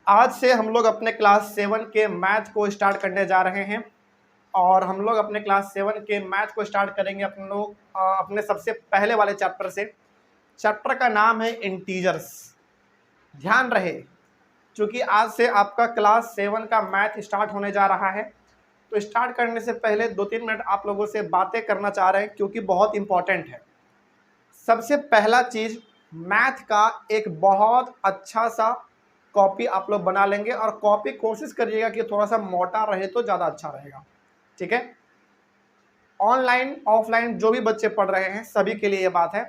आज से हम लोग अपने क्लास 7 के मैथ को स्टार्ट करने जा रहे हैं और हम लोग अपने क्लास 7 के मैथ को स्टार्ट करेंगे अपने लोग अपने सबसे पहले वाले चैप्टर से। चैप्टर का नाम है इंटीजर्स। ध्यान रहे, क्योंकि आज से आपका क्लास 7 का मैथ स्टार्ट होने जा रहा है, तो स्टार्ट करने से पहले 2-3 मिनट आप लोगों से बातें करना चाह रहे हैं, क्योंकि बहुत इंपॉर्टेंट है। सबसे पहला चीज, मैथ का एक बहुत अच्छा सा कॉपी आप लोग बना लेंगे और कॉपी कोशिश करिएगा कि थोड़ा सा मोटा रहे तो ज़्यादा अच्छा रहेगा। ठीक है, ऑनलाइन ऑफलाइन जो भी बच्चे पढ़ रहे हैं सभी के लिए ये बात है।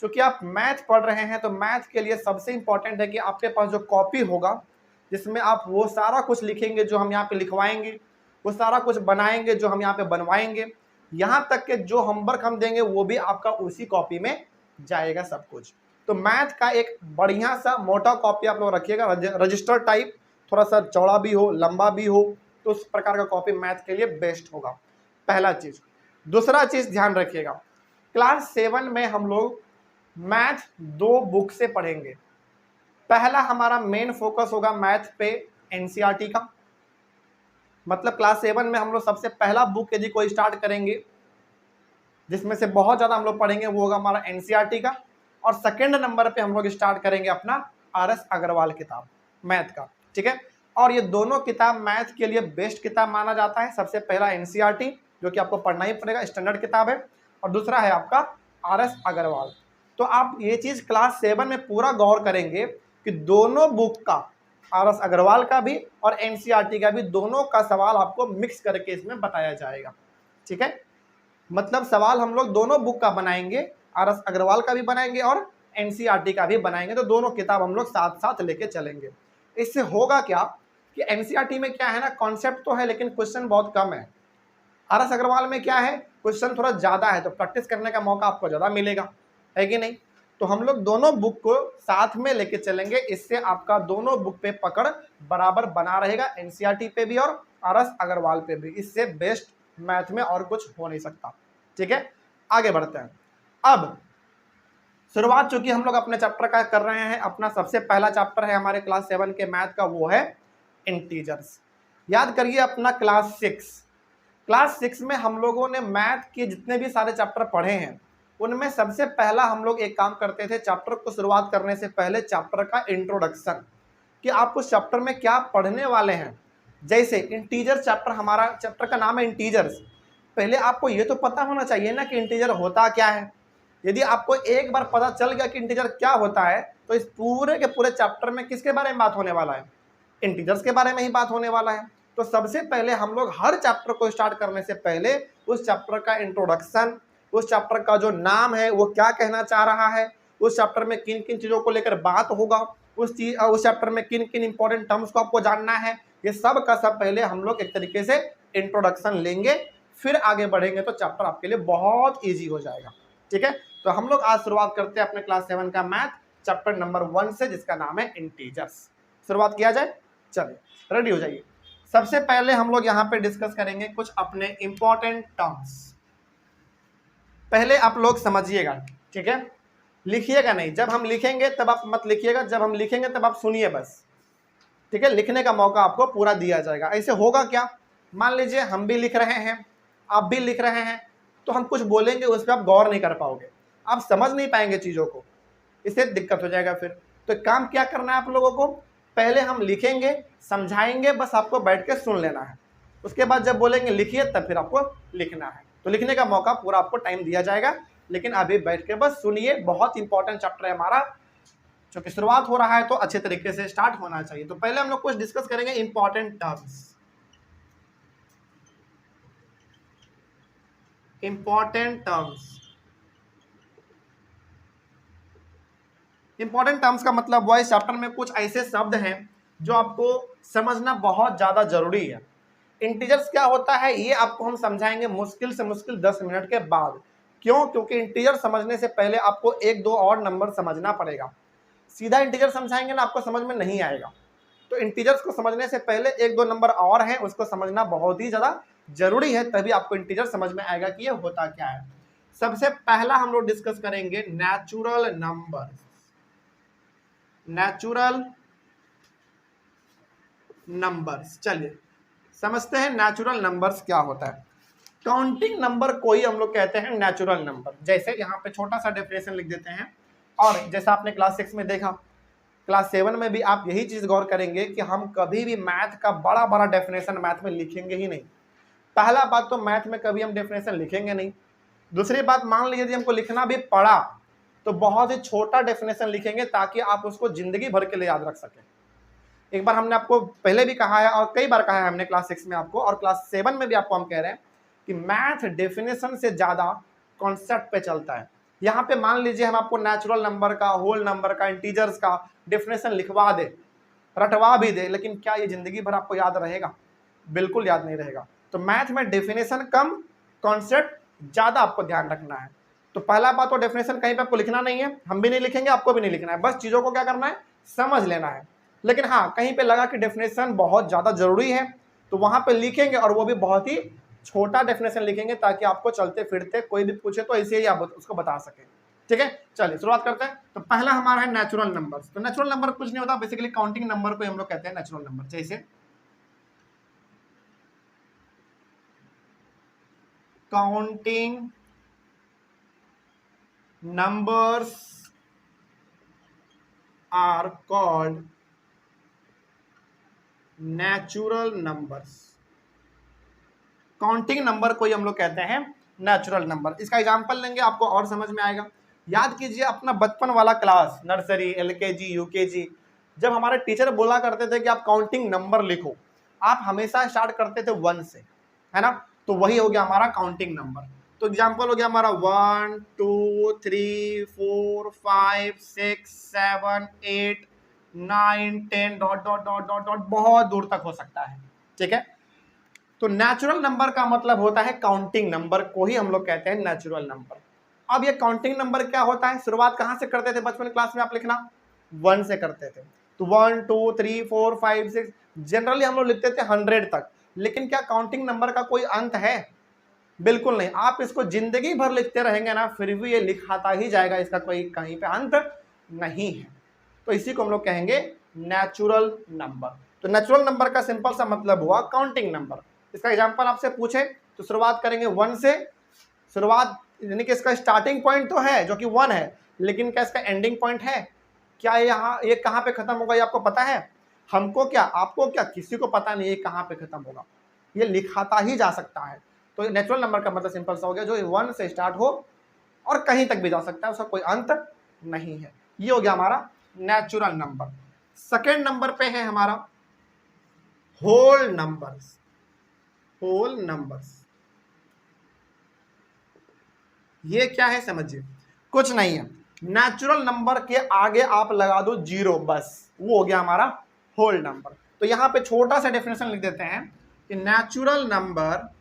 क्योंकि आप मैथ पढ़ रहे हैं तो मैथ के लिए सबसे इंपॉर्टेंट है कि आपके पास जो कॉपी होगा जिसमें आप वो सारा कुछ लिखेंगे जो हम यहाँ पे लिखवाएंगे, वो सारा कुछ बनाएंगे जो हम यहाँ पे बनवाएंगे, यहाँ तक के जो होमवर्क हम देंगे वो भी आपका उसी कॉपी में जाएगा सब कुछ। तो मैथ का एक बढ़िया सा मोटा कॉपी आप लोग रखिएगा, रजिस्टर टाइप, थोड़ा सा चौड़ा भी हो लंबा भी हो, तो उस प्रकार का कॉपी मैथ के लिए बेस्ट होगा। पहला चीज। दूसरा चीज ध्यान रखिएगा, क्लास 7 में हम लोग मैथ 2 बुक से पढ़ेंगे। पहला हमारा मेन फोकस होगा मैथ पे एनसीईआरटी का, मतलब क्लास 7 में हम लोग सबसे पहला बुक यदि कोई स्टार्ट करेंगे जिसमें से बहुत ज्यादा हम लोग पढ़ेंगे वो होगा हमारा एनसीईआरटी का। और सेकंड नंबर पे हम लोग स्टार्ट करेंगे अपना आरएस अग्रवाल किताब मैथ का। ठीक है, और ये दोनों किताब मैथ के लिए बेस्ट किताब माना जाता है। सबसे पहला एनसीईआरटी जो कि आपको पढ़ना ही पड़ेगा, स्टैंडर्ड किताब है, और दूसरा है आपका आरएस अग्रवाल। तो आप ये चीज क्लास 7 में पूरा गौर करेंगे कि दोनों बुक का, आरएस अग्रवाल का भी और एनसीईआरटी का भी, दोनों का सवाल आपको मिक्स करके इसमें बताया जाएगा। ठीक है, मतलब सवाल हम लोग दोनों बुक का बनाएंगे, आरएस अग्रवाल का भी बनाएंगे और एनसीईआरटी का भी बनाएंगे। तो दोनों किताब हम लोग साथ साथ लेके चलेंगे। इससे होगा क्या कि एनसीईआरटी में क्या है ना, कॉन्सेप्ट तो है लेकिन क्वेश्चन बहुत कम है। आरएस अग्रवाल में क्या है, क्वेश्चन थोड़ा ज्यादा है, तो प्रैक्टिस करने का मौका आपको ज्यादा मिलेगा, है कि नहीं। तो हम लोग दोनों बुक को साथ में लेके चलेंगे, इससे आपका दोनों बुक पे पकड़ बराबर बना रहेगा, एनसीईआरटी पे भी और आरएस अग्रवाल पे भी। इससे बेस्ट मैथ में और कुछ हो नहीं सकता। ठीक है, आगे बढ़ते हैं। अब शुरुआत चूंकि हम लोग अपने चैप्टर का कर रहे हैं, अपना सबसे पहला चैप्टर है हमारे क्लास 7 के मैथ का, वो है इंटीजर्स। याद करिए अपना क्लास 6 में हम लोगों ने मैथ के जितने भी सारे चैप्टर पढ़े हैं उनमें सबसे पहला हम लोग एक काम करते थे, चैप्टर को शुरुआत करने से पहले चैप्टर का इंट्रोडक्शन, कि आप उस चैप्टर में क्या पढ़ने वाले हैं। जैसे इंटीजर चैप्टर, हमारा चैप्टर का नाम है इंटीजर्स। पहले आपको ये तो पता होना चाहिए ना कि इंटीजर होता क्या है। यदि आपको एक बार पता चल गया कि इंटीजर क्या होता है, तो इस पूरे के पूरे चैप्टर में किसके बारे में बात होने वाला है, इंटीजर्स के बारे में ही बात होने वाला है। तो सबसे पहले हम लोग हर चैप्टर को स्टार्ट करने से पहले उस चैप्टर का इंट्रोडक्शन, उस चैप्टर का जो नाम है वो क्या कहना चाह रहा है, उस चैप्टर में किन किन चीजों को लेकर बात होगा, उस चैप्टर में किन किन इंपॉर्टेंट टर्म्स को आपको जानना है, ये सब का सब पहले हम लोग एक तरीके से इंट्रोडक्शन लेंगे, फिर आगे बढ़ेंगे तो चैप्टर आपके लिए बहुत ईजी हो जाएगा। ठीक है, तो हम लोग आज शुरुआत करते हैं अपने क्लास 7 का मैथ चैप्टर नंबर 1 से, जिसका नाम है इंटीजर्स। शुरुआत किया जाए, चलिए रेडी हो जाइए। सबसे पहले हम लोग यहाँ पे डिस्कस करेंगे कुछ अपने इंपॉर्टेंट टर्म्स। पहले आप लोग समझिएगा, ठीक है, लिखिएगा नहीं, जब हम लिखेंगे तब आप मत लिखिएगा, जब हम लिखेंगे तब आप सुनिए बस। ठीक है, लिखने का मौका आपको पूरा दिया जाएगा। ऐसे होगा क्या, मान लीजिए हम भी लिख रहे हैं, आप भी लिख रहे हैं, तो हम कुछ बोलेंगे उस पर आप गौर नहीं कर पाओगे, आप समझ नहीं पाएंगे चीजों को, इससे दिक्कत हो जाएगा फिर। तो काम क्या करना है आप लोगों को, पहले हम लिखेंगे, समझाएंगे, बस आपको बैठ के सुन लेना है। उसके बाद जब बोलेंगे लिखिए तब फिर आपको लिखना है। तो लिखने का मौका पूरा आपको टाइम दिया जाएगा, लेकिन अभी बैठ के बस सुनिए। बहुत इंपॉर्टेंट चैप्टर है हमारा, क्योंकि शुरुआत हो रहा है तो अच्छे तरीके से स्टार्ट होना चाहिए। तो पहले हम लोग कुछ डिस्कस करेंगे इंपॉर्टेंट टर्म्स। इंपॉर्टेंट टर्म्स का मतलब वह इस चैप्टर में कुछ ऐसे शब्द हैं जो आपको समझना बहुत ज्यादा जरूरी है। इंटीजर्स क्या होता है ये आपको हम समझाएंगे मुश्किल से मुश्किल 10 मिनट के बाद। क्यों, क्योंकि इंटीजर समझने से पहले आपको 1-2 और नंबर समझना पड़ेगा। सीधा इंटीजर समझाएंगे ना आपको समझ में नहीं आएगा, तो इंटीजर्स को समझने से पहले 1-2 नंबर और हैं, उसको समझना बहुत ही ज्यादा जरूरी है, तभी आपको इंटीजर समझ में आएगा कि ये होता क्या है। सबसे पहला हम लोग डिस्कस करेंगे नेचुरल नंबर। Natural numbers. चलिए समझते हैं नेचुरल नंबर्स क्या होता है। काउंटिंग नंबर को ही हम लोग कहते हैं नेचुरल नंबर। जैसे यहाँ पे छोटा सा डेफिनेशन लिख देते हैं, और जैसा आपने क्लास 6 में देखा, क्लास 7 में भी आप यही चीज गौर करेंगे कि हम कभी भी मैथ का बड़ा बड़ा डेफिनेशन मैथ में लिखेंगे ही नहीं। पहला बात तो मैथ में कभी हम डेफिनेशन लिखेंगे नहीं। दूसरी बात, मान लीजिए यदि हमको लिखना भी पड़ा तो बहुत ही छोटा डेफिनेशन लिखेंगे ताकि आप उसको जिंदगी भर के लिए याद रख सकें। एक बार हमने आपको पहले भी कहा है और कई बार कहा है हमने क्लास 6 में आपको, और क्लास 7 में भी आपको हम कह रहे हैं कि मैथ डेफिनेशन से ज्यादा कॉन्सेप्ट पे चलता है। यहाँ पे मान लीजिए हम आपको नेचुरल नंबर का, होल नंबर का, इंटीजर्स का डेफिनेशन लिखवा दे, रटवा भी दे, लेकिन क्या ये जिंदगी भर आपको याद रहेगा? बिल्कुल याद नहीं रहेगा। तो मैथ में डेफिनेशन कम, कॉन्सेप्ट ज्यादा, आपको ध्यान रखना है। तो पहला बात तो डेफिनेशन कहीं पे आपको लिखना नहीं है, हम भी नहीं लिखेंगे, आपको भी नहीं लिखना है, बस चीजों को क्या करना है, समझ लेना है। लेकिन हाँ, कहीं पे लगा कि डेफिनेशन बहुत ज्यादा जरूरी है तो वहां पे लिखेंगे, और वो भी बहुत ही छोटा डेफिनेशन लिखेंगे ताकि आपको चलते फिरते कोई भी पूछे तो ऐसे ही आप उसको बता सके। ठीक है, चलिए शुरुआत करते हैं। तो पहला हमारा है नेचुरल नंबर। तो नेचुरल नंबर कुछ नहीं होता, बेसिकली काउंटिंग नंबर को हम लोग कहते हैं नेचुरल नंबर। जैसे counting numbers are called natural numbers. Counting number को ही हम लोग कहते हैं नेचुरल नंबर। इसका एग्जांपल लेंगे, आपको और समझ में आएगा। याद कीजिए अपना बचपन वाला क्लास, नर्सरी, एलकेजी, यूकेजी, जब हमारे टीचर बोला करते थे कि आप काउंटिंग नंबर लिखो, आप हमेशा स्टार्ट करते थे 1 से, है ना? तो वही हो गया हमारा काउंटिंग नंबर। तो एग्जांपल हो गया हमारा 1 2 3 4 5 6 7 8 9 10 dot dot dot dot dot, बहुत दूर तक हो सकता है। ठीक है, तो नेचुरल नंबर का मतलब होता है काउंटिंग नंबर को ही हम लोग कहते हैं नेचुरल नंबर। अब ये काउंटिंग नंबर क्या होता है, शुरुआत कहां से करते थे बचपन क्लास में आप लिखना? 1 से करते थे। तो 1 2 3 4 5 6, जनरली हम लोग लिखते थे 100 तक। लेकिन क्या काउंटिंग नंबर का कोई अंत है? बिल्कुल नहीं। आप इसको जिंदगी भर लिखते रहेंगे ना, फिर भी ये लिखाता ही जाएगा, इसका कोई कहीं पे अंत नहीं है। तो इसी को हम लोग कहेंगे नेचुरल नंबर। तो नेचुरल नंबर का सिंपल सा मतलब हुआ काउंटिंग नंबर। इसका एग्जांपल आपसे पूछे तो शुरुआत करेंगे 1 से। शुरुआत यानी कि इसका स्टार्टिंग पॉइंट तो है जो कि 1 है, लेकिन क्या इसका एंडिंग पॉइंट है? क्या यहाँ ये कहाँ पे खत्म होगा ये आपको पता है? हमको क्या, आपको क्या, किसी को पता नहीं ये कहाँ पे खत्म होगा। ये लिखाता ही जा सकता है। तो नेचुरल नंबर का मतलब सिंपल सा हो गया, जो 1 से स्टार्ट हो और कहीं तक भी जा सकता है, उसका कोई अंत नहीं है। ये हो गया हमारा नेचुरल नंबर। सेकेंड नंबर पे है हमारा होल नंबर्स। होल नंबर्स ये क्या है समझिए, कुछ नहीं है, नेचुरल नंबर के आगे आप लगा दो 0, बस वो हो गया हमारा होल नंबर। तो यहां पे छोटा सा डेफिनेशन लिख देते हैं कि नेचुरल नंबर्स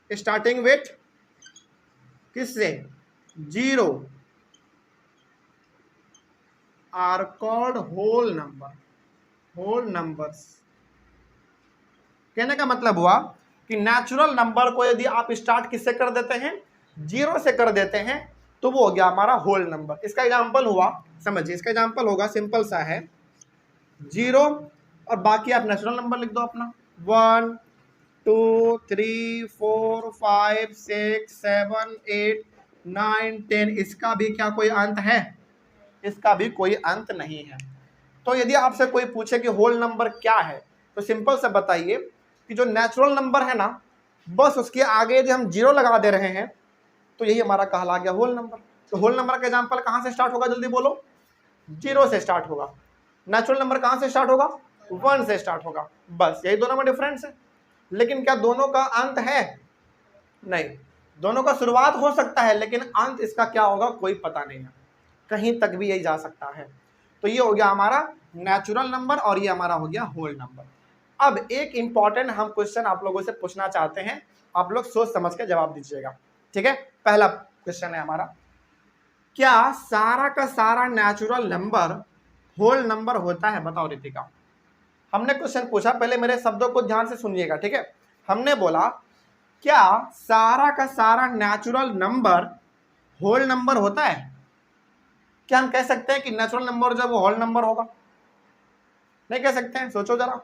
स्टार्टिंग विथ किससे? 0 are called whole number. Whole numbers कहने का मतलब हुआ कि नेचुरल नंबर को यदि आप स्टार्ट किससे कर देते हैं? 0 से कर देते हैं, तो वो हो गया हमारा होल नंबर। इसका एग्जांपल हुआ, समझिए, इसका एग्जांपल होगा सिंपल सा है 0 और बाकी आप नेचुरल नंबर लिख दो अपना 1 2 3 4 5 6 7 8 9 10। इसका भी क्या कोई अंत है? इसका भी कोई अंत नहीं है। तो यदि आपसे कोई पूछे कि होल नंबर क्या है, तो सिंपल से बताइए कि जो नेचुरल नंबर है ना, बस उसके आगे यदि हम 0 लगा दे रहे हैं तो यही हमारा कहला गया होल नंबर। तो होल नंबर का एग्जांपल कहां से स्टार्ट होगा, जल्दी बोलो? 0 से स्टार्ट होगा। नेचुरल नंबर कहां से स्टार्ट होगा? 1 से स्टार्ट होगा। बस यही दोनों में डिफरेंस है। लेकिन क्या दोनों का अंत है? नहीं, दोनों का शुरुआत हो सकता है, लेकिन अंत इसका क्या होगा कोई पता नहीं है, कहीं तक भी यही जा सकता है। तो ये हो गया हमारा नेचुरल नंबर और ये हमारा हो गया होल नंबर। अब एक इंपॉर्टेंट हम क्वेश्चन आप लोगों से पूछना चाहते हैं, आप लोग सोच समझ के जवाब दीजिएगा। ठीक है, पहला क्वेश्चन है हमारा, क्या सारा का सारा नेचुरल नंबर होल नंबर होता है? बताओ रितिका। हमने क्वेश्चन पूछा, पहले मेरे शब्दों को ध्यान से सुनिएगा। ठीक है, हमने बोला क्या सारा का सारा नेचुरल नंबर होल नंबर होता है? क्या हम कह सकते हैं कि नेचुरल नंबर जो है वो होल नंबर होगा? नहीं कह सकते हैं, सोचो जरा।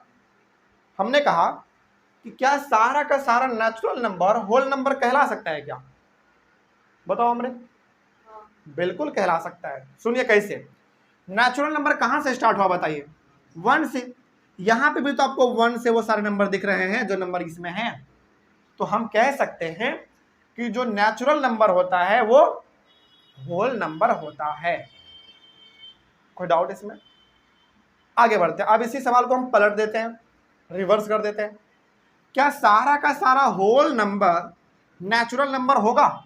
हमने कहा कि क्या सारा का सारा नेचुरल नंबर होल नंबर कहला सकता है क्या? बताओ हमने। बिल्कुल कहला सकता है। सुनिए कैसे। नेचुरल नंबर कहां से स्टार्ट हुआ बताइए? 1 से। यहां पे भी तो आपको 1 से वो सारे नंबर दिख रहे हैं जो नंबर इसमें हैं। तो हम कह सकते हैं कि जो नेचुरल नंबर होता है वो होल नंबर होता है। कोई डाउट इसमें? आगे बढ़ते हैं। अब इसी सवाल को हम पलट देते हैं, रिवर्स कर देते हैं। क्या सारा का सारा होल नंबर नेचुरल नंबर होगा?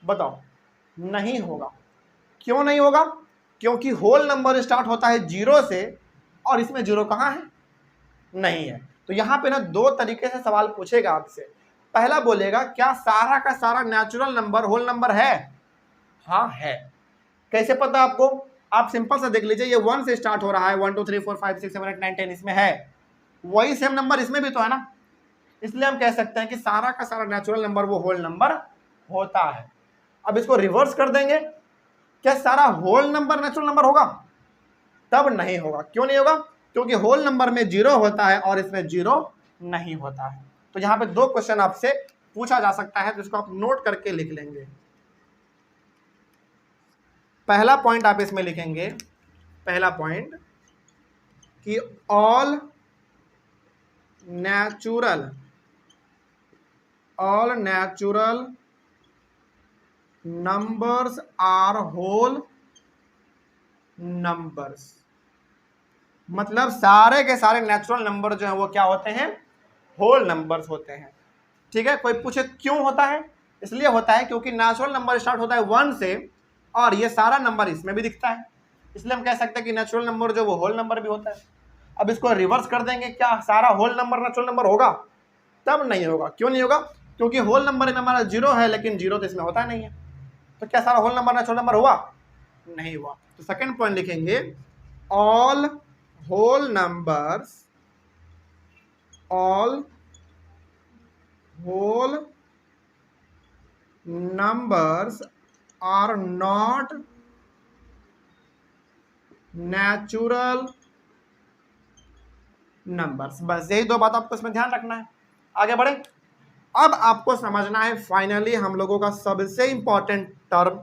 बताओ। नहीं होगा। क्यों नहीं होगा? क्योंकि होल नंबर स्टार्ट होता है 0 से और इसमें 0 कहां है? नहीं है। तो यहां पे ना दो तरीके से सवाल पूछेगा आपसे। पहला बोलेगा क्या सारा का सारा नेचुरल नंबर होल नंबर है? हाँ है। कैसे पता आपको? आप सिंपल सा देख लीजिए, ये 1 से स्टार्ट हो रहा है, 1 2 3 4 5 6 7 8 9 10 इसमें है, वही सेम नंबर इसमें भी तो है ना। इसलिए हम कह सकते हैं कि सारा का सारा नेचुरल नंबर वो होल नंबर होता है। अब इसको रिवर्स कर देंगे, क्या सारा होल नंबर नेचुरल नंबर होगा? तब नहीं होगा। क्यों नहीं होगा? क्योंकि होल नंबर में 0 होता है और इसमें 0 नहीं होता है। तो यहां पे दो क्वेश्चन आपसे पूछा जा सकता है, जिसको आप नोट करके लिख लेंगे। पहला पॉइंट आप इसमें लिखेंगे, पहला पॉइंट कि all natural numbers are whole numbers. मतलब सारे के सारे नेचुरल नंबर जो है वो क्या होते हैं? होल नंबर्स होते हैं। ठीक है। कोई पूछे क्यों होता है? इसलिए होता है क्योंकि नेचुरल नंबर स्टार्ट होता है 1 से और ये सारा नंबर इसमें भी दिखता है, इसलिए हम कह सकते हैं कि नेचुरल नंबर जो वो होल नंबर भी होता है। अब इसको रिवर्स कर देंगे, क्या सारा होल नंबर नेचुरल नंबर होगा? तब नहीं होगा। क्यों नहीं होगा? क्योंकि होल नंबर में हमारा 0 है, लेकिन 0 तो इसमें होता नहीं है। तो क्या सारा होल नंबर नेचुरल नंबर हुआ? नहीं हुआ। तो सेकंड पॉइंट लिखेंगे, all whole numbers are not natural numbers. बस यही दो बात आपको इसमें ध्यान रखना है। आगे बढ़े। अब आपको समझना है फाइनली हम लोगों का सबसे इंपॉर्टेंट टर्म,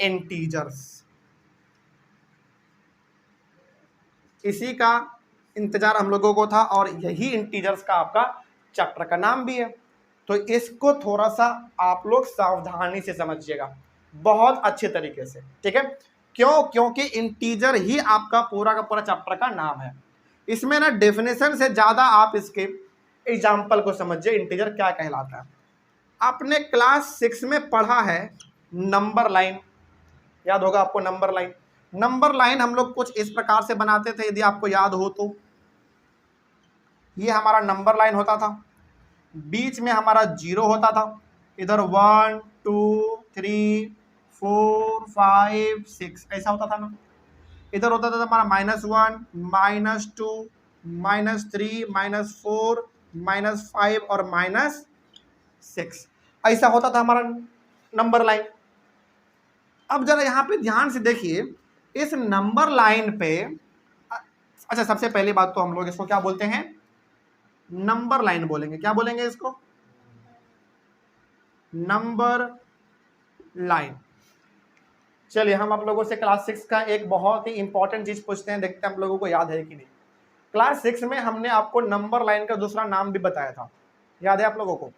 इंटीजर्स। इसी का इंतजार हम लोगों को था और यही इंटीजर्स का आपका चैप्टर का नाम भी है। तो इसको थोड़ा सा आप लोग सावधानी से समझिएगा, बहुत अच्छे तरीके से। ठीक है। क्यों? क्योंकि इंटीजर ही आपका पूरा का पूरा चैप्टर का नाम है। इसमें ना डेफिनेशन से ज्यादा आप इसके एग्जाम्पल को समझिए, इंटीजर क्या कहलाता है। आपने क्लास 6 में पढ़ा है नंबर लाइन, याद होगा आपको नंबर लाइन। नंबर लाइन हम लोग कुछ इस प्रकार से बनाते थे, यदि आपको याद हो तो। ये हमारा नंबर लाइन होता था, बीच में हमारा 0 होता था, इधर 1 2 3 4 5 6 ऐसा होता था ना। इधर होता था हमारा -1 -2 -3 -4 -5 और -6 ऐसा होता था हमारा नंबर लाइन। अब जरा यहाँ पे ध्यान से देखिए, इस नंबर लाइन पे, अच्छा सबसे पहली बात तो हम लोग इसको क्या बोलते हैं? नंबर लाइन बोलेंगे। क्या बोलेंगे इसको? Number line. चलिए हम आप लोगों से क्लास 6 का एक बहुत ही इंपॉर्टेंट चीज पूछते हैं, देखते हैं आप लोगों को याद है कि नहीं। क्लास 6 में हमने आपको नंबर लाइन का दूसरा नाम भी बताया था, याद है आप लोगों को?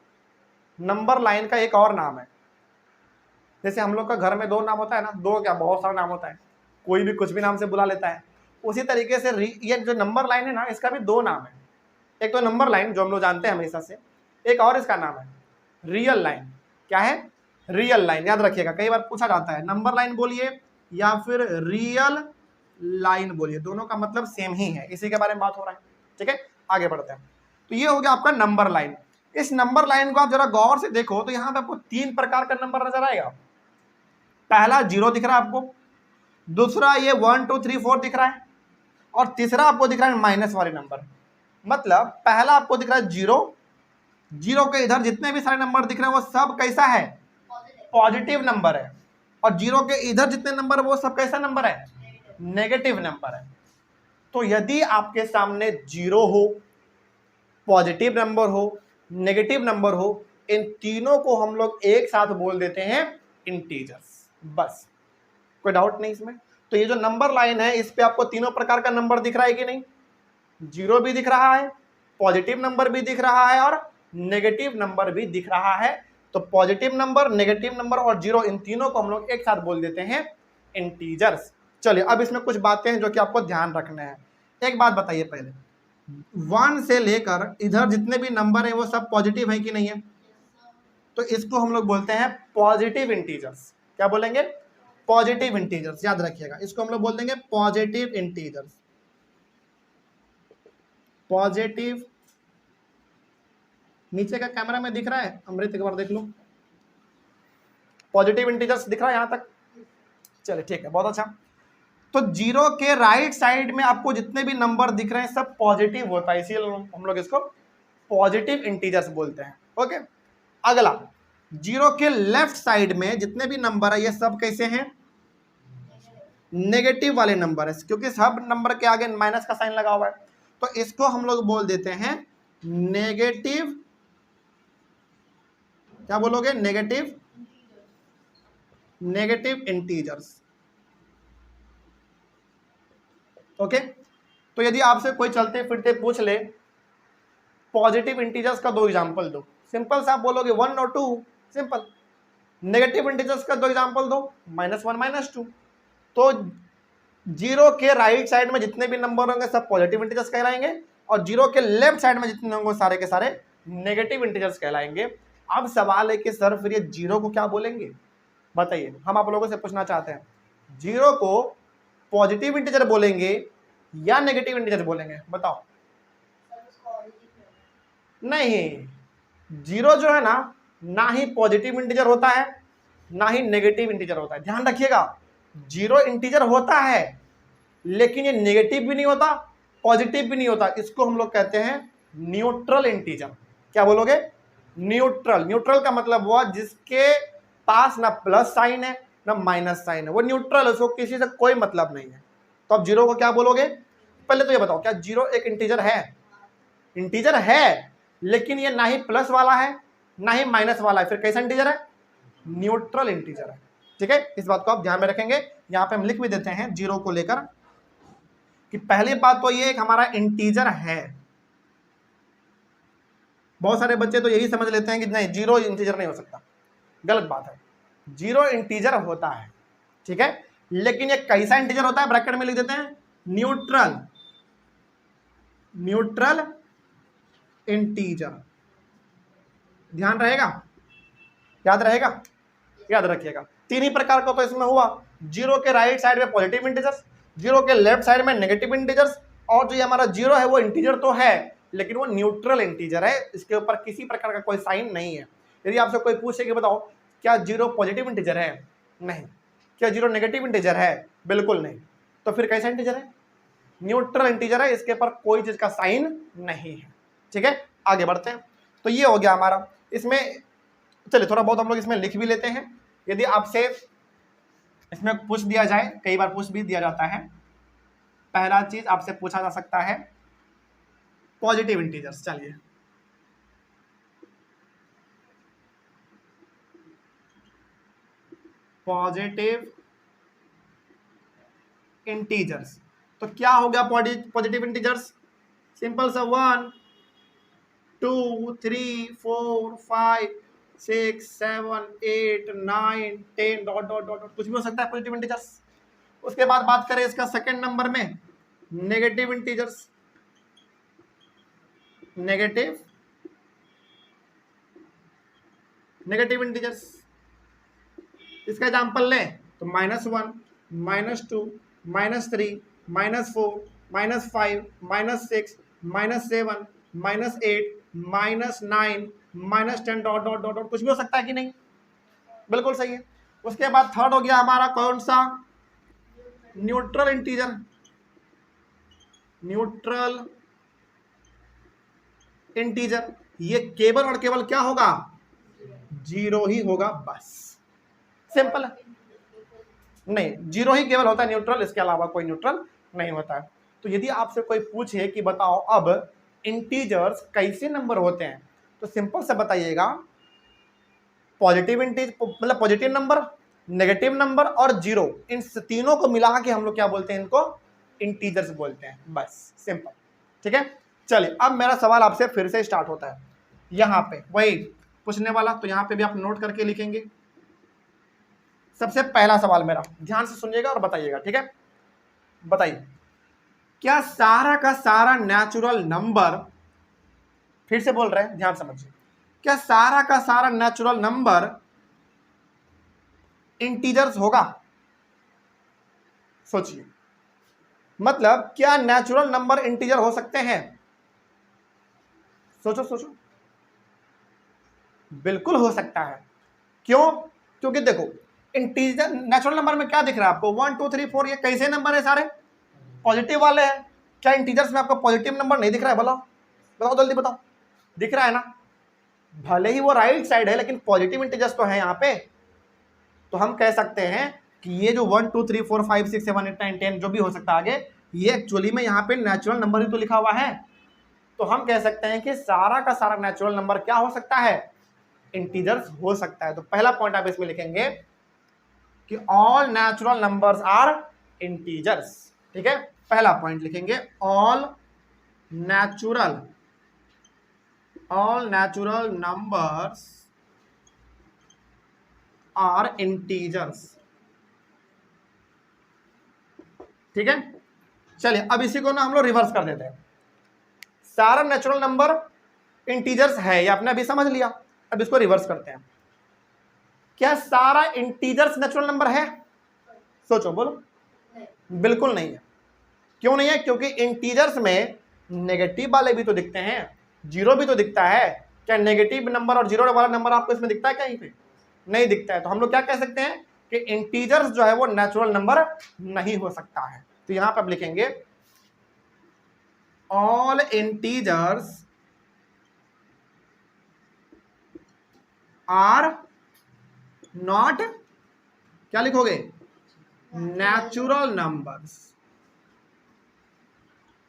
नंबर लाइन का एक और नाम है। जैसे हम लोग का घर में 2 नाम होता है ना, 2 क्या बहुत सारा नाम होता है, कोई भी कुछ भी नाम से बुला लेता है। उसी तरीके से ये जो नंबर लाइन है ना, इसका भी 2 नाम है। एक तो नंबर लाइन जो हम लोग जानते हैं हमेशा से, एक और इसका नाम है रियल लाइन। क्या है? Real line. याद रखिएगा, कई बार पूछा जाता है नंबर लाइन बोलिए या फिर रियल लाइन बोलिए, दोनों का मतलब सेम ही है, इसी के बारे में बात हो रहा है। ठीक है। आगे बढ़ते हैं। तो ये हो गया आपका नंबर लाइन। इस नंबर लाइन को आप जरा गौर से देखो तो यहाँ पे आपको 3 प्रकार का नंबर नजर आएगा। पहला 0 दिख रहा है आपको, दूसरा ये 1 2 3 4 दिख रहा है, और तीसरा आपको दिख रहा है माइनस वाले नंबर। मतलब पहला आपको दिख रहा है 0, जीरो के इधर जितने भी सारे नंबर दिख रहे हैं वो सब कैसा है, पॉजिटिव नंबर है, और जीरो के इधर जितने नंबर वो सब कैसा नंबर है, नेगेटिव नंबर है। तो यदि आपके सामने जीरो हो, पॉजिटिव नंबर हो, नेगेटिव नंबर हो, इन तीनों को हम लोग एक साथ बोल देते हैं इंटीजर्स। बस, कोई डाउट नहीं इसमें। तो ये जो नंबर लाइन है इस पे आपको तीनों प्रकार का नंबर दिख रहा है कि नहीं, जीरो भी दिख रहा है, पॉजिटिव नंबर भी दिख रहा है और नेगेटिव नंबर भी दिख रहा है। तो पॉजिटिव नंबर, नेगेटिव नंबर और जीरो, इन तीनों को हम लोग एक साथ बोल देते हैं इंटीजर्स। चलिए अब इसमें कुछ बातें हैं जो कि आपको ध्यान रखना है। एक बात बताइए पहले, 1 से लेकर इधर जितने भी नंबर है वो सब पॉजिटिव है कि नहीं है, तो इसको हम लोग बोलते हैं पॉजिटिव इंटीजर्स। क्या बोलेंगे, पॉजिटिव इंटीजर्स, याद रखिएगा इसको हम लोग बोल देंगे पॉजिटिव इंटीजर्स। पॉजिटिव, नीचे का कैमरा में दिख रहा है अमृत, एक बार देख लो, पॉजिटिव इंटीजर्स दिख रहा है यहां तक, चलिए ठीक है, बहुत अच्छा। तो जीरो के राइट साइड में आपको जितने भी नंबर दिख रहे हैं सब पॉजिटिव होता है, इसीलिए हम लोग इसको पॉजिटिव इंटीजर्स बोलते हैं। ओके, अगला, जीरो के लेफ्ट साइड में जितने भी नंबर है ये सब कैसे हैं, नेगेटिव वाले नंबर है, क्योंकि सब नंबर के आगे माइनस का साइन लगा हुआ है, तो इसको हम लोग बोल देते हैं नेगेटिव, क्या बोलोगे, नेगेटिव, नेगेटिव इंटीजर्स। ओके, तो यदि आपसे कोई चलते फिरते पूछ ले पॉजिटिव इंटीजर्स का 2 एग्जांपल दो, सिंपल सा आप बोलोगे 1 और 2, सिंपल। नेगेटिव इंटीजर्स का 2 एग्जांपल दो, -1 -2। तो जीरो के राइट साइड में जितने भी नंबर होंगे सब पॉजिटिव इंटीजर्स कहलाएंगे, और जीरो के लेफ्ट साइड में जितने होंगे सारे के सारे नेगेटिव इंटीजर्स कहलाएंगे। अब सवाल है कि सर फिर ये जीरो को क्या बोलेंगे, बताइए, हम आप लोगों से पूछना चाहते हैं, जीरो को पॉजिटिव इंटीजर बोलेंगे या नेगेटिव इंटीजर बोलेंगे, बताओ। नहीं, जीरो जो है ना ही पॉजिटिव इंटीजर होता है ना ही नेगेटिव इंटीजर होता है, ध्यान रखिएगा। जीरो इंटीजर होता है लेकिन ये नेगेटिव भी नहीं होता, पॉजिटिव भी नहीं होता, इसको हम लोग कहते हैं न्यूट्रल इंटीजर। क्या बोलोगे, न्यूट्रल। न्यूट्रल का मतलब हुआ जिसके पास ना प्लस साइन है ना माइनस साइन है, वो न्यूट्रल है, उसको किसी से कोई मतलब नहीं है। तो अब जीरो को क्या बोलोगे, पहले तो ये बताओ, क्या जीरो एक इंटीजर है, इंटीजर है, लेकिन ये ना ही प्लस वाला है ना ही माइनस वाला है, फिर कैसा इंटीजर है, न्यूट्रल इंटीजर है। ठीक है, इस बात को आप ध्यान में रखेंगे। यहां पे हम लिख भी देते हैं जीरो को लेकर कि पहली बात तो ये एक हमारा इंटीजर है। बहुत सारे बच्चे तो यही समझ लेते हैं कि नहीं जीरो इंटीजर नहीं हो सकता, गलत बात है, जीरो इंटीजर होता है। ठीक है, लेकिन ये कैसा इंटीजर होता है, ब्रैकेट में लिख देते हैं न्यूट्रल, न्यूट्रल इंटीजर। ध्यान रहेगा, याद रहेगा, याद रखिएगा। 3 ही प्रकार का तो इसमें हुआ, जीरो के राइट साइड में पॉजिटिव इंटीजर्स, जीरो के लेफ्ट साइड में नेगेटिव इंटीजर्स, और जो ये हमारा जीरो है वो इंटीजर तो है लेकिन वो न्यूट्रल इंटीजर है, इसके ऊपर किसी प्रकार का कोई साइन नहीं है। यदि आपसे कोई पूछे कि बताओ क्या जीरो पॉजिटिव इंटीजर है, नहीं। क्या जीरो नेगेटिव इंटीजर है, बिल्कुल नहीं। तो फिर कैसा इंटीजर है, न्यूट्रल इंटीजर है, इसके ऊपर कोई चीज का साइन नहीं है। ठीक है, आगे बढ़ते हैं। तो ये हो गया हमारा इसमें। चलिए थोड़ा बहुत हम लोग इसमें लिख भी लेते हैं, यदि आपसे इसमें पूछ दिया जाए, कई बार पूछ भी दिया जाता है। पहला चीज आपसे पूछा जा सकता है पॉजिटिव इंटीजर्स। चलिए, पॉजिटिव इंटीजर्स, तो क्या हो गया पॉजिटिव इंटीजर्स, सिंपल सा 1 2 3 4 5 6 7 8 9 10 डॉट डॉट डॉट कुछ भी हो सकता है पॉजिटिव इंटीजर्स। उसके बाद बात करें इसका सेकंड नंबर में, नेगेटिव इंटीजर्स, नेगेटिव इंटीजर्स। इसका एग्जांपल लें तो -1 -2 -3 -4 -5 -6 -7 -8 -9 -10 डॉट डॉट डॉट डॉट कुछ भी हो सकता है कि नहीं, बिल्कुल सही है। उसके बाद थर्ड हो गया हमारा कौन सा, न्यूट्रल इंटीजर, न्यूट्रल इंटीजर। ये केवल और केवल क्या होगा, 0 ही होगा, बस सिंपल है। नहीं, 0 ही केवल होता है न्यूट्रल, इसके अलावा कोई न्यूट्रल नहीं होता है। तो यदि आपसे कोई पूछे कि बताओ अब इंटीजर्स कैसे नंबर होते हैं, तो सिंपल से बताइएगा, पॉजिटिव इंटीज मतलब पॉजिटिव नंबर, नेगेटिव नंबर और 0, इन तीनों को मिला के हम लोग क्या बोलते हैं, इनको इंटीजर्स बोलते हैं, बस सिंपल। ठीक है, चलिए अब मेरा सवाल आपसे फिर से स्टार्ट होता है, यहाँ पे वही पूछने वाला, तो यहाँ पे भी आप नोट करके लिखेंगे। सबसे पहला सवाल मेरा, ध्यान से सुनिएगा और बताइएगा, ठीक है। बताइए, क्या सारा का सारा नेचुरल नंबर, फिर से बोल रहे हैं, ध्यान समझिए, क्या सारा का सारा नेचुरल नंबर इंटीजर्स होगा? सोचिए, मतलब क्या नेचुरल नंबर इंटीजर हो सकते हैं? सोचो सोचो, बिल्कुल हो सकता है। क्यों? क्योंकि देखो, इंटीजर नेचुरल नंबर में क्या दिख रहा है आपको, 1 2 3 4, ये कैसे नंबर है, सारे पॉजिटिव वाले हैं। क्या इंटीजर्स में आपको पॉजिटिव नंबर नहीं दिख रहा है? बताओ बताओ जल्दी बताओ, दिख रहा है ना? भले ही वो राइट साइड है, लेकिन पॉजिटिव इंटीजर्स तो है यहाँ पे। तो हम कह सकते हैं कि ये जो 1 2 3 4 5 6 7 8 9 10 जो भी हो सकता है आगे, ये एक्चुअली में यहाँ पे नेचुरल नंबर ही तो लिखा हुआ है। तो हम कह सकते हैं कि सारा का सारा नेचुरल नंबर क्या हो सकता है, इंटीजर्स हो सकता है। तो पहला पॉइंट आप इसमें लिखेंगे कि all natural numbers are integers. ठीक है, पहला पॉइंट लिखेंगे, all natural numbers are integers. ठीक है, चलिए अब इसी को ना हम लोग रिवर्स कर देते हैं। सारा नेचुरल नंबर इंटीजर्स है, ये आपने अभी समझ लिया। अब इसको रिवर्स करते हैं, क्या सारा इंटीजर्स नेचुरल नंबर है? सोचो, बोलो। बिल्कुल नहीं है। क्यों नहीं है? क्योंकि इंटीजर्स में नेगेटिव वाले भी तो दिखते हैं, 0 भी तो दिखता है। क्या नेगेटिव नंबर और 0 वाला नंबर आपको इसमें दिखता है? कहीं पे नहीं दिखता है। तो हम लोग क्या कह सकते हैं कि इंटीजर्स जो है वो नेचुरल नंबर नहीं हो सकता है। तो यहां पर आप लिखेंगे, ऑल इंटीजर्स आर नॉट, क्या लिखोगे, नेचुरल नंबर्स।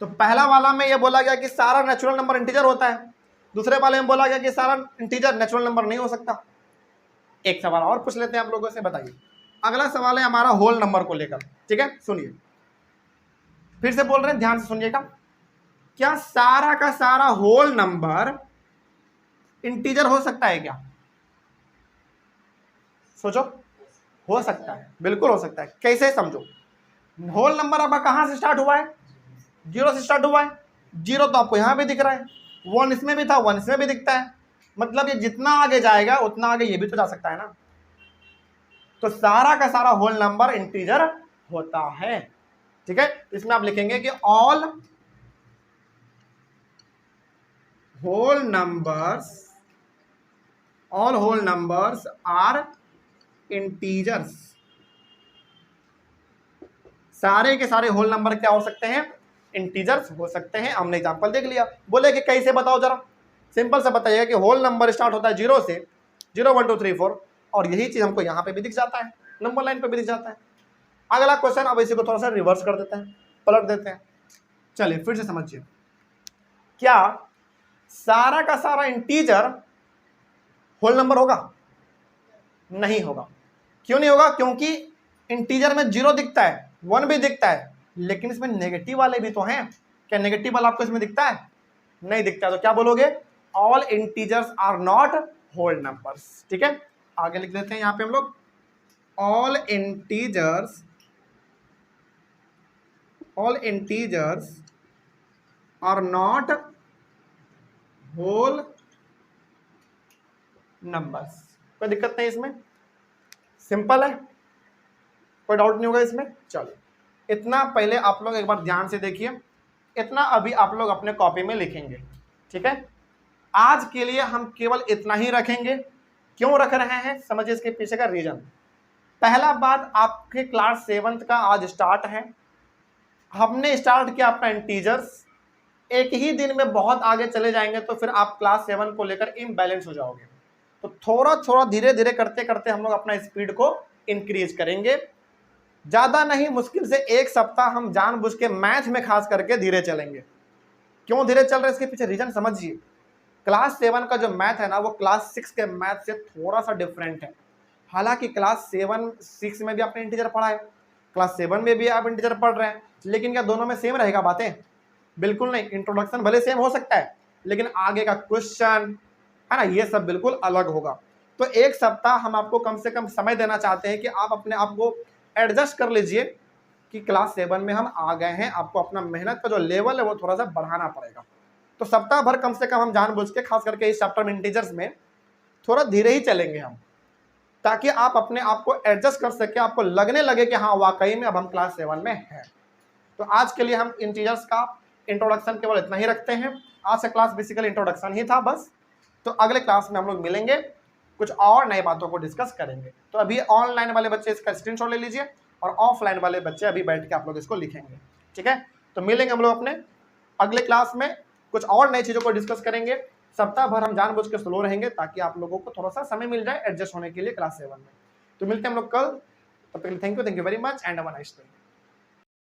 तो पहला वाला में ये बोला गया कि सारा नेचुरल नंबर इंटीजर होता है, दूसरे वाले में बोला गया कि सारा इंटीजर नेचुरल नंबर नहीं हो सकता। एक सवाल और पूछ लेते हैं आप लोगों से, बताइए। अगला सवाल है हमारा होल नंबर को लेकर। ठीक है, सुनिए, फिर से बोल रहे हैं, ध्यान से सुनिएगा। क्या सारा का सारा होल नंबर इंटीजर हो सकता है? क्या सोचो, हो सकता है, बिल्कुल हो सकता है। कैसे, समझो। होल नंबर आपका कहां से स्टार्ट हुआ है? 0 से स्टार्ट हुआ है। 0 तो आपको यहां पे दिख रहा है, 1 इसमें भी था, 1 इसमें भी दिखता है। मतलब ये जितना आगे जाएगा उतना आगे ये भी तो जा सकता है ना। तो सारा का सारा होल नंबर इंटीजर होता है। ठीक है, इसमें आप लिखेंगे कि all whole numbers are integers. सारे के सारे होल नंबर क्या हो सकते हैं? इंटीजर्स हो सकते हैं। हमने एग्जांपल देख लिया। बोले कि कैसे, बताओ जरा। सिंपल से बताइएगा कि होल नंबर स्टार्ट होता है 0 से, 0 1 2 3 4, और यही चीज हमको यहाँ पे भी दिख जाता है, नंबर लाइन पे भी दिख जाता है। अगला क्वेश्चन, अब इसी को थोड़ा सा रिवर्स कर देते हैं, पलट देते हैं। चलिए फिर से समझिए, क्या सारा का सारा इंटीजर होल नंबर होगा? नहीं होगा। क्यों नहीं होगा? क्योंकि इंटीजर में 0 दिखता है, 1 भी दिखता है, लेकिन इसमें नेगेटिव वाले भी तो हैं। क्या नेगेटिव वाला आपको इसमें दिखता है? नहीं दिखता है। तो क्या बोलोगे? All integers are not whole numbers. ठीक है, आगे लिख देते हैं यहां पे हम लोग, all integers are not whole numbers. कोई दिक्कत नहीं इसमें, सिंपल है, कोई डाउट नहीं होगा इसमें। चलो, इतना पहले आप लोग एक बार ध्यान से देखिए, इतना अभी आप लोग अपने कॉपी में लिखेंगे। ठीक है, आज के लिए हम केवल इतना ही रखेंगे। क्यों रख रहे हैं, समझिए इसके पीछे का रीजन। पहला बात, आपके क्लास 7th का आज स्टार्ट है। हमने स्टार्ट किया अपना इंटीजर्स, एक ही दिन में बहुत आगे चले जाएंगे तो फिर आप क्लास 7 को लेकर इम्बैलेंस हो जाओगे। तो थोड़ा थोड़ा धीरे धीरे करते करते हम लोग अपना स्पीड को इंक्रीज करेंगे। ज्यादा नहीं, मुश्किल से 1 सप्ताह हम जानबूझ के मैथ में खास करके धीरे चलेंगे। क्यों धीरे चल रहे हैं इसके पीछे रीजन समझिए। क्लास 7 का जो मैथ है ना, वो क्लास 6 के मैथ से थोड़ा सा डिफरेंट है। हालांकि क्लास 6 में भी आपने इंटीजर पढ़ा है, क्लास 7 में भी आप इंटीजर पढ़ रहे हैं, लेकिन क्या दोनों में सेम रहेगा बातें? बिल्कुल नहीं। इंट्रोडक्शन भले सेम हो सकता है, लेकिन आगे का क्वेश्चन है ना, ये सब बिल्कुल अलग होगा। तो 1 सप्ताह हम आपको कम से कम समय देना चाहते हैं कि आप अपने आप को एडजस्ट कर लीजिए कि क्लास 7 में हम आ गए हैं, आपको अपना मेहनत का जो लेवल है वो थोड़ा सा बढ़ाना पड़ेगा। तो सप्ताह भर कम से कम हम जानबूझ के खास करके इस चैप्टर में इंटीजर्स में थोड़ा धीरे ही चलेंगे हम, ताकि आप अपने आप को एडजस्ट कर सके, आपको लगने लगे कि हाँ वाकई में अब हम क्लास 7 में हैं। तो आज के लिए हम इंटीजर्स का इंट्रोडक्शन केवल इतना ही रखते हैं। आज का क्लास बेसिकली इंट्रोडक्शन ही था बस। तो अगले क्लास में हम लोग मिलेंगे, कुछ और नई बातों को डिस्कस करेंगे। तो अभी ऑनलाइन वाले बच्चे इसका स्क्रीनशॉट ले लीजिए और ऑफलाइन वाले बच्चे अभी बैठ के आप लोग इसको लिखेंगे, ठीक है। तो मिलेंगे हम लोग अपने अगले क्लास में, कुछ और नई चीज़ों को डिस्कस करेंगे। सप्ताह भर हम जानबूझ के स्लो रहेंगे ताकि आप लोगों को थोड़ा सा समय मिल जाए एडजस्ट होने के लिए क्लास 7 में। तो मिलते हैं हम लोग कल, तब तक thank you very much and have a nice day.